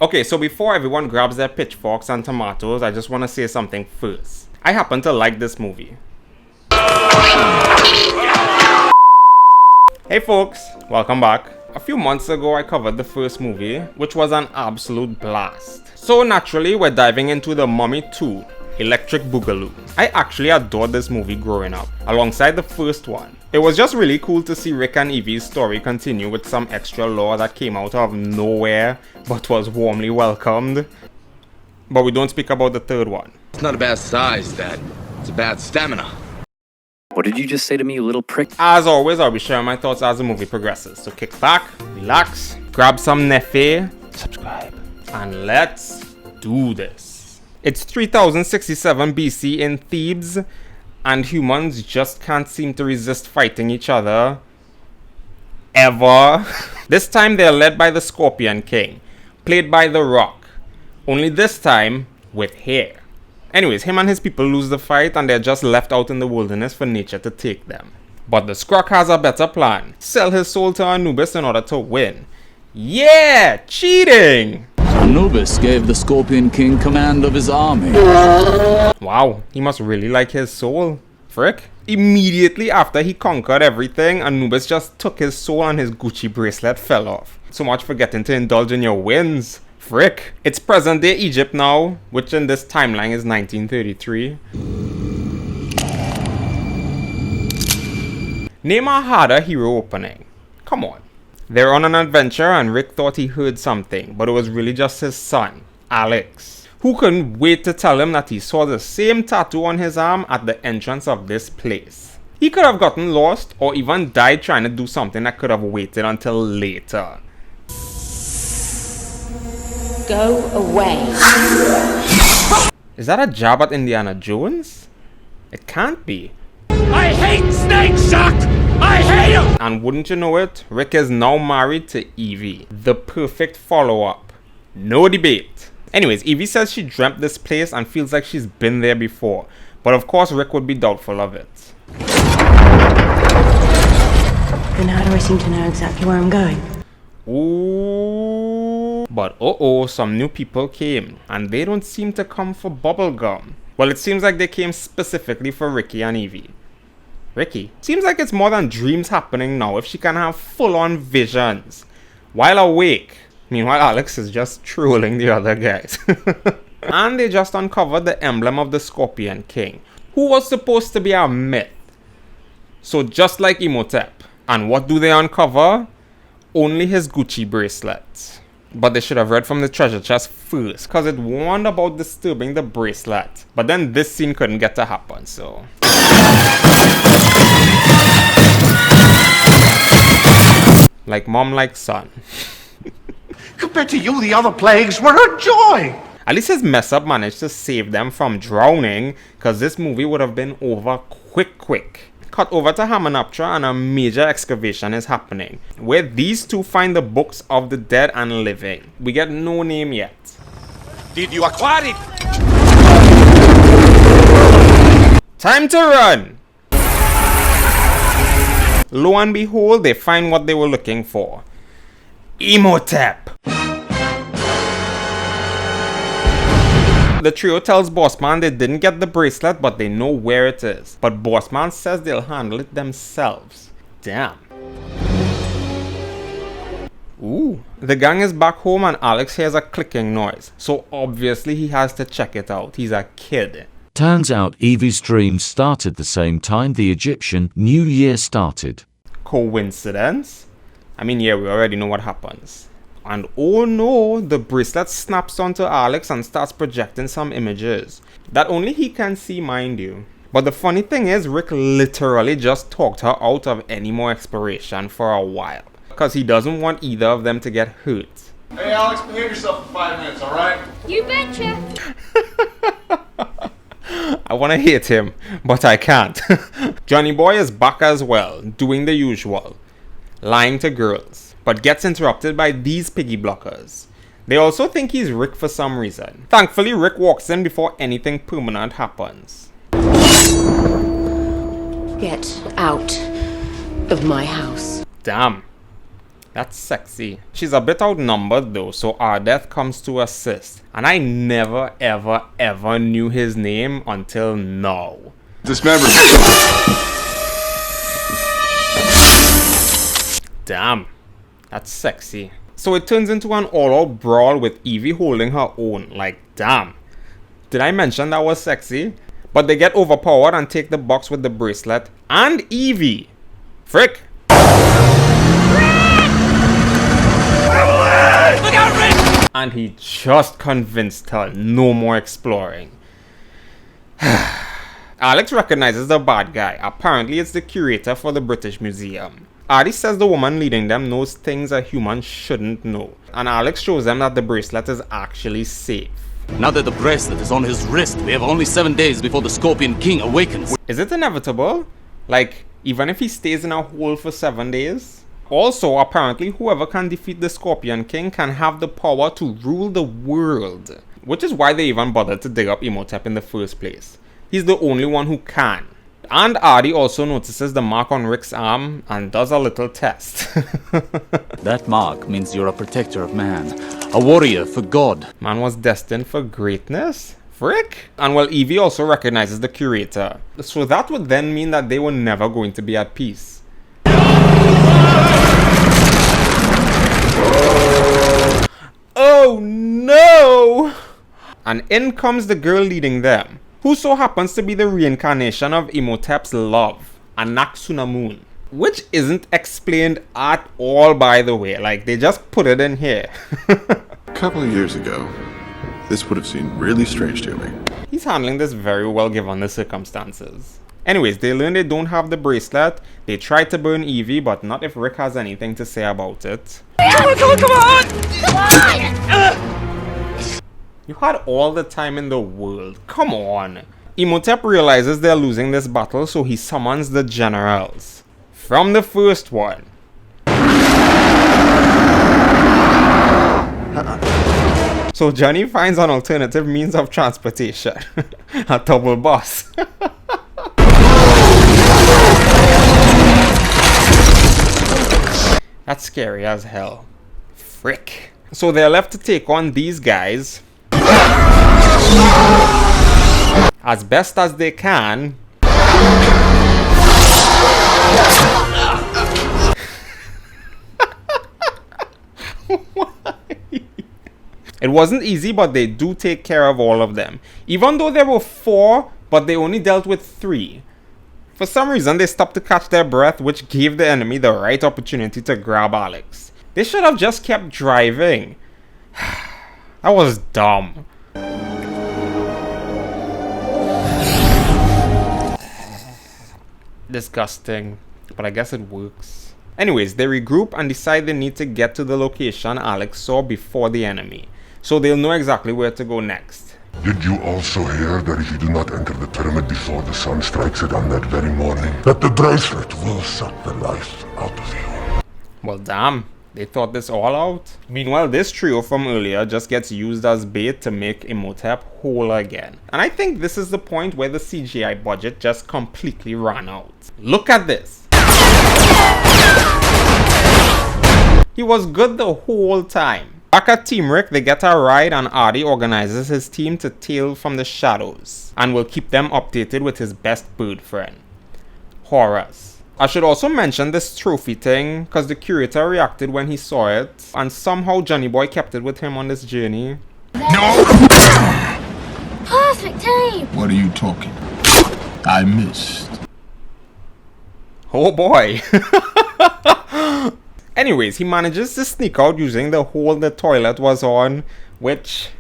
Okay, so before everyone grabs their pitchforks and tomatoes, I just want to say something first. I happen to like this movie. Hey folks, welcome back. A few months ago I covered the first movie, which was an absolute blast. So naturally we're diving into The Mummy 2, Electric Boogaloo. I actually adored this movie growing up, alongside the first one. It was just really cool to see Rick and Evie's story continue with some extra lore that came out of nowhere, but was warmly welcomed. But we don't speak about the third one. It's not a bad size, Dad. It's a bad stamina. What did you just say to me, you little prick? As always, I'll be sharing my thoughts as the movie progresses. So kick back, relax, grab some Nefe, subscribe, and let's do this. It's 3067 BC in Thebes, and humans just can't seem to resist fighting each other. Ever. This time they're led by the Scorpion King, played by The Rock. Only this time with hair. Anyways, him and his people lose the fight and they're just left out in the wilderness for nature to take them. But the Skrull has a better plan. Sell his soul to Anubis in order to win. Yeah! Cheating! Anubis gave the Scorpion King command of his army. Wow, he must really like his soul. Frick. Immediately after he conquered everything, Anubis just took his soul and his Gucci bracelet fell off. So much for getting to indulge in your wins. Frick. It's present day Egypt now, which in this timeline is 1933. Name a harder hero opening. Come on. They're on an adventure and Rick thought he heard something, but it was really just his son, Alex, who couldn't wait to tell him that he saw the same tattoo on his arm at the entrance of this place. He could have gotten lost or even died trying to do something that could have waited until later. Go away. Is that a jab at Indiana Jones? It can't be. I hate Snake Shot! I hate him! And wouldn't you know it, Rick is now married to Evie, the perfect follow-up. No debate. Anyways, Evie says she dreamt this place and feels like she's been there before, but of course Rick would be doubtful of it. Then how do I seem to know exactly where I'm going? Ooh. But uh-oh, some new people came, and they don't seem to come for bubblegum. Well, it seems like they came specifically for Ricky and Evie. Ricky, seems like it's more than dreams happening now if she can have full-on visions while awake. Meanwhile, Alex is just trolling the other guys. And they just uncovered the emblem of the Scorpion King, who was supposed to be a myth. So just like Imhotep. And what do they uncover? Only his Gucci bracelet. But they should have read from the treasure chest first, because it warned about disturbing the bracelet. But then this scene couldn't get to happen, so... Like mom, like son. Compared to you, the other plagues were a joy. At least his mess up managed to save them from drowning, because this movie would have been over quick. Cut over to Hamunaptra and a major excavation is happening, where these two find the books of the dead and living. We get no name yet. Did you acquire it? Time to run! Lo and behold, they find what they were looking for. Imhotep! The trio tells Bossman they didn't get the bracelet, but they know where it is. But Bossman says they'll handle it themselves. Damn. Ooh. The gang is back home and Alex hears a clicking noise. So obviously he has to check it out. He's a kid. Turns out Evie's dream started the same time the Egyptian New Year started. Coincidence? I mean, yeah, we already know what happens. And oh no, the bracelet snaps onto Alex and starts projecting some images that only he can see, mind you. But the funny thing is, Rick literally just talked her out of any more exploration for a while, because he doesn't want either of them to get hurt. Hey, Alex, behave yourself for 5 minutes, all right? You betcha. I want to hate him, but I can't. Johnny Boy is back as well, doing the usual, lying to girls, but gets interrupted by these piggy blockers. They also think he's Rick for some reason. Thankfully, Rick walks in before anything permanent happens. Get out of my house. Damn. That's sexy. She's a bit outnumbered though, so Ardeth comes to assist. And I never ever knew his name until now. Dismember. Damn, that's sexy. So it turns into an all-out brawl with Evie holding her own. Like, damn. Did I mention that was sexy? But they get overpowered and take the box with the bracelet and Evie. Frick. And he just convinced her no more exploring. Alex recognizes the bad guy. Apparently it's the curator for the British Museum. Adi says the woman leading them knows things a human shouldn't know. And Alex shows them that the bracelet is actually safe. Now that the bracelet is on his wrist, we have only 7 days before the Scorpion King awakens. Is it inevitable? Like, even if he stays in a hole for 7 days? Also, apparently, whoever can defeat the Scorpion King can have the power to rule the world. Which is why they even bothered to dig up Imhotep in the first place. He's the only one who can. And Adi also notices the mark on Rick's arm and does a little test. That mark means you're a protector of man, a warrior for God. Man was destined for greatness? Frick? And well, Evie also recognizes the curator. So that would then mean that they were never going to be at peace. Oh no! And in comes the girl leading them, who so happens to be the reincarnation of Imhotep's love, Anaxunamun. Which isn't explained at all, by the way. Like, they just put it in here. A couple of years ago, this would have seemed really strange to me. He's handling this very well given the circumstances. Anyways, they learn they don't have the bracelet. They try to burn Evie, but not if Rick has anything to say about it. Come on! You had all the time in the world. Come on. Imhotep realizes they're losing this battle, so he summons the generals. From the first one. So Johnny finds an alternative means of transportation. A double bus. That's scary as hell. Frick. So they're left to take on these guys as best as they can. It wasn't easy, but they do take care of all of them. Even though there were 4, but they only dealt with 3. For some reason, they stopped to catch their breath, which gave the enemy the right opportunity to grab Alex. They should have just kept driving. That was dumb. Disgusting, but I guess it works. Anyways, they regroup and decide they need to get to the location Alex saw before the enemy, so they'll know exactly where to go next. Did you also hear that if you do not enter the pyramid before the sun strikes it on that very morning, that the bracelet will suck the life out of you? Well, damn. They thought this all out. Meanwhile, this trio from earlier just gets used as bait to make Imhotep whole again. And I think this is the point where the CGI budget just completely ran out. Look at this. He was good the whole time. Back at Team Rick, they get a ride and Adi organizes his team to tail from the shadows and will keep them updated with his best bird friend, Horus. I should also mention this trophy thing, because the curator reacted when he saw it, and somehow Johnny Boy kept it with him on this journey. No! Perfect aim! What are you talking? I missed. Oh boy. Anyways, he manages to sneak out using the hole the toilet was on, which,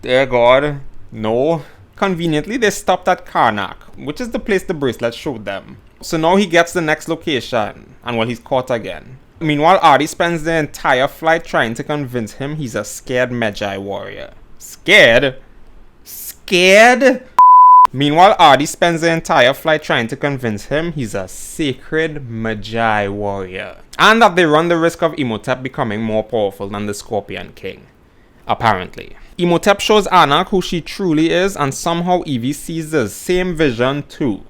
dear God, no. Conveniently, they stopped at Karnak, which is the place the bracelet showed them. So now he gets the next location, and well, he's caught again. Meanwhile, Adi spends the entire flight trying to convince him he's a scared Magi warrior. Scared? Scared? Meanwhile, Adi spends the entire flight trying to convince him he's a sacred Magi warrior. And that they run the risk of Imhotep becoming more powerful than the Scorpion King. Apparently. Imhotep shows Anak who she truly is, and somehow Evie sees the same vision too.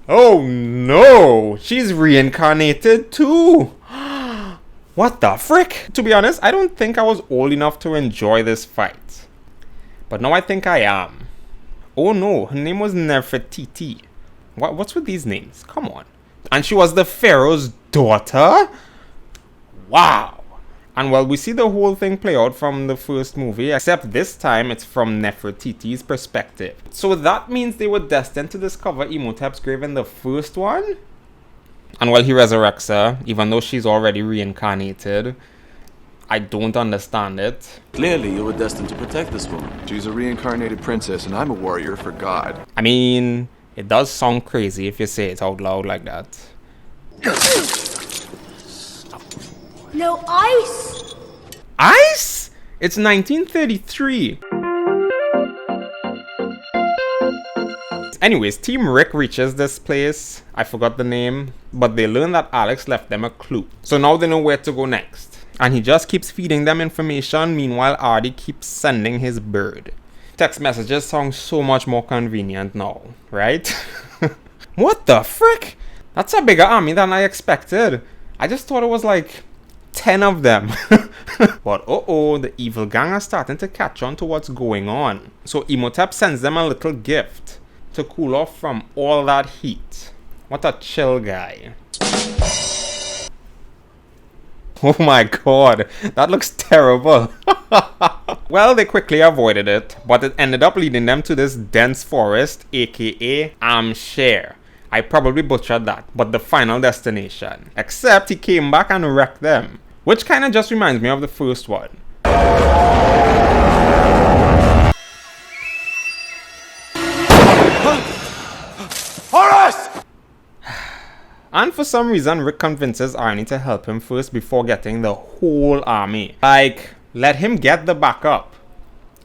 Oh no! She's reincarnated too! What the frick? To be honest, I don't think I was old enough to enjoy this fight. But now I think I am. Oh no, her name was Nefertiti. What's with these names? Come on. And she was the pharaoh's daughter? Wow. And well, we see the whole thing play out from the first movie, except this time it's from Nefertiti's perspective. So that means they were destined to discover Imhotep's grave in the first one? And well, he resurrects her, even though she's already reincarnated. I don't understand it. Clearly, you were destined to protect this woman. She's a reincarnated princess, and I'm a warrior for God. I mean, it does sound crazy if you say it out loud like that. No ice! Ice? It's 1933. Anyways, Team Rick reaches this place. I forgot the name. But they learn that Alex left them a clue. So now they know where to go next. And he just keeps feeding them information. Meanwhile, Artie keeps sending his bird. Text messages sound so much more convenient now, right? What the frick? That's a bigger army than I expected. I just thought it was like 10 of them. But the evil gang are starting to catch on to what's going on. So Imhotep sends them a little gift to cool off from all that heat. What a chill guy. Oh my god, that looks terrible. Well, they quickly avoided it, but it ended up leading them to this dense forest, aka Amshare. I probably butchered that, but the final destination. Except he came back and wrecked them, which kinda just reminds me of the first one. Horus! And for some reason, Rick convinces Arnie to help him first before getting the whole army. Like, let him get the backup.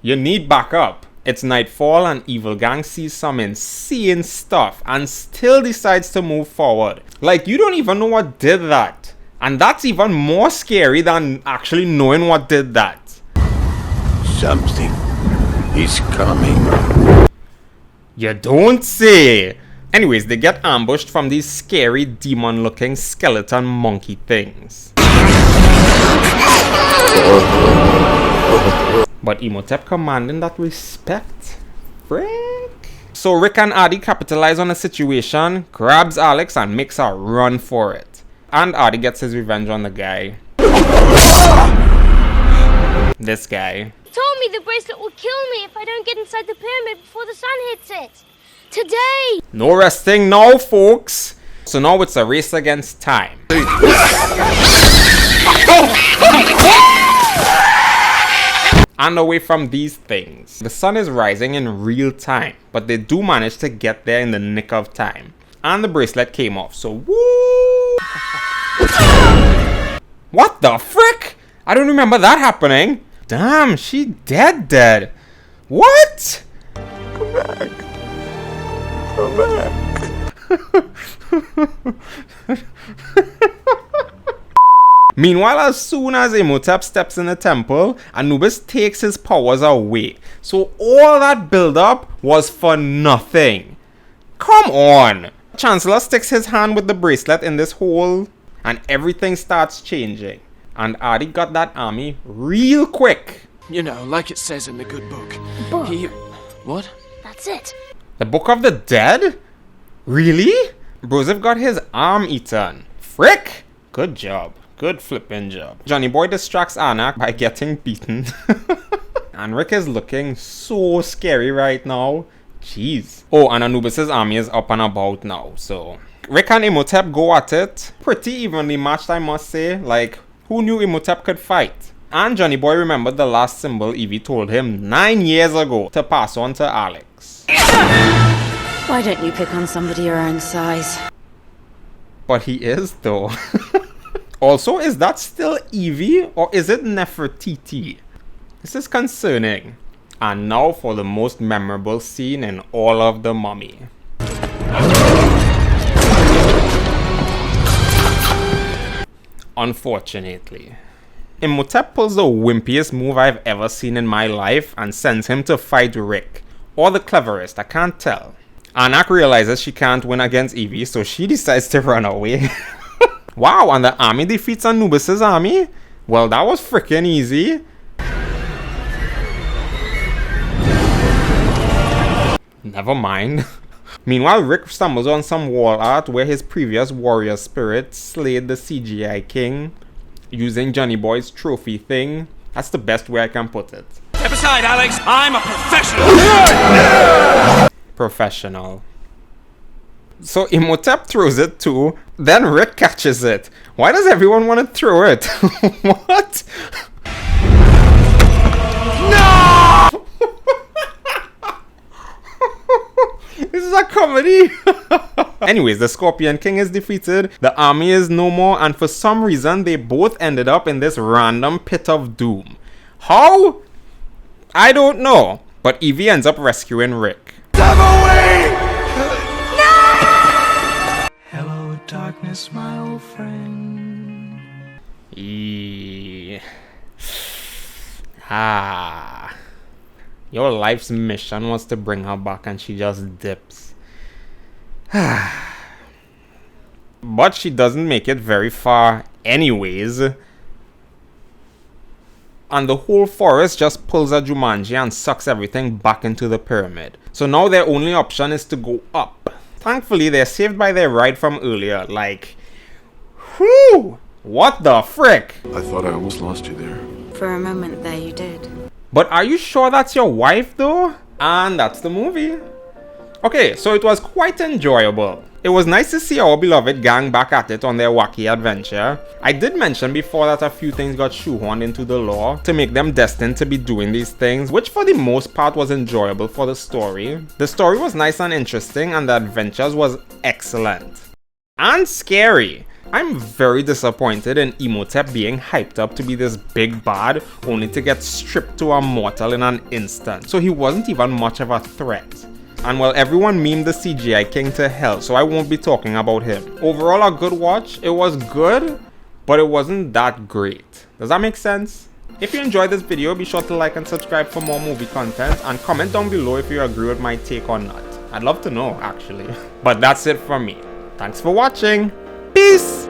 You need backup. It's nightfall and Evil Gang sees some insane stuff and still decides to move forward. Like, you don't even know what did that. And that's even more scary than actually knowing what did that. Something is coming. You don't say. Anyways, they get ambushed from these scary demon-looking skeleton monkey things. But Imhotep commanding that respect? Frick. So Rick and Artie capitalize on the situation, grabs Alex and makes a run for it. And Artie gets his revenge on the guy. This guy. He told me the bracelet will kill me if I don't get inside the pyramid before the sun hits it. Today! No resting now, folks. So now it's a race against time. And away from these things. The sun is rising in real time, but they do manage to get there in the nick of time. And the bracelet came off, so woo! What the frick? I don't remember that happening. Damn, she dead. What? Come back. Come back. Meanwhile, as soon as Imhotep steps in the temple, Anubis takes his powers away. So all that build-up was for nothing. Come on. Chancellor sticks his hand with the bracelet in this hole, and everything starts changing. And Artie got that army real quick. You know, like it says in the good book. Book? What? That's it. The Book of the Dead? Really? Broseph got his arm eaten. Frick! Good job. Good flipping job. Johnny Boy distracts Anak by getting beaten. And Rick is looking so scary right now. Jeez. Oh, and Anubis' army is up and about now, so... Rick and Imhotep go at it. Pretty evenly matched, I must say. Like, who knew Imhotep could fight? And Johnny Boy remembered the last symbol Evie told him 9 years ago to pass on to Alex. Why don't you pick on somebody your own size? But he is, though. Also, is that still Evie or is it Nefertiti? This is concerning. And now for the most memorable scene in all of The Mummy. Unfortunately. Imhotep pulls the wimpiest move I've ever seen in my life and sends him to fight Rick. Or the cleverest, I can't tell. Anak realizes she can't win against Evie, so she decides to run away. Wow, and the army defeats Anubis' army? Well, that was freaking easy. Never mind. Meanwhile, Rick stumbles on some wall art where his previous warrior spirit slayed the CGI king using Johnny Boy's trophy thing. That's the best way I can put it. Step aside, Alex. I'm a professional. Professional. So Imhotep throws it too, then Rick catches it. Why does everyone want to throw it? What? No! This is a comedy. Anyways, the Scorpion King is defeated, the army is no more, and for some reason they both ended up in this random pit of doom. How? I don't know. But Evie ends up rescuing Rick. Hello, darkness, my old friend. Your life's mission was to bring her back and she just dips. But she doesn't make it very far anyways. And the whole forest just pulls a Jumanji and sucks everything back into the pyramid. So now their only option is to go up. Thankfully, they're saved by their ride from earlier. Like, whew! What the frick? I thought I almost lost you there. For a moment there, you did. But are you sure that's your wife though? And that's the movie. Okay, so it was quite enjoyable. It was nice to see our beloved gang back at it on their wacky adventure. I did mention before that a few things got shoehorned into the lore to make them destined to be doing these things, which for the most part was enjoyable for the story. The story was nice and interesting, and the adventures was excellent. And scary. I'm very disappointed in Imhotep being hyped up to be this big bad, only to get stripped to a mortal in an instant. So he wasn't even much of a threat. And well, everyone memed the CGI king to hell, so I won't be talking about him. Overall, a good watch. It was good, but it wasn't that great. Does that make sense? If you enjoyed this video, be sure to like and subscribe for more movie content, and comment down below if you agree with my take or not. I'd love to know, actually. But that's it from me. Thanks for watching. Peace!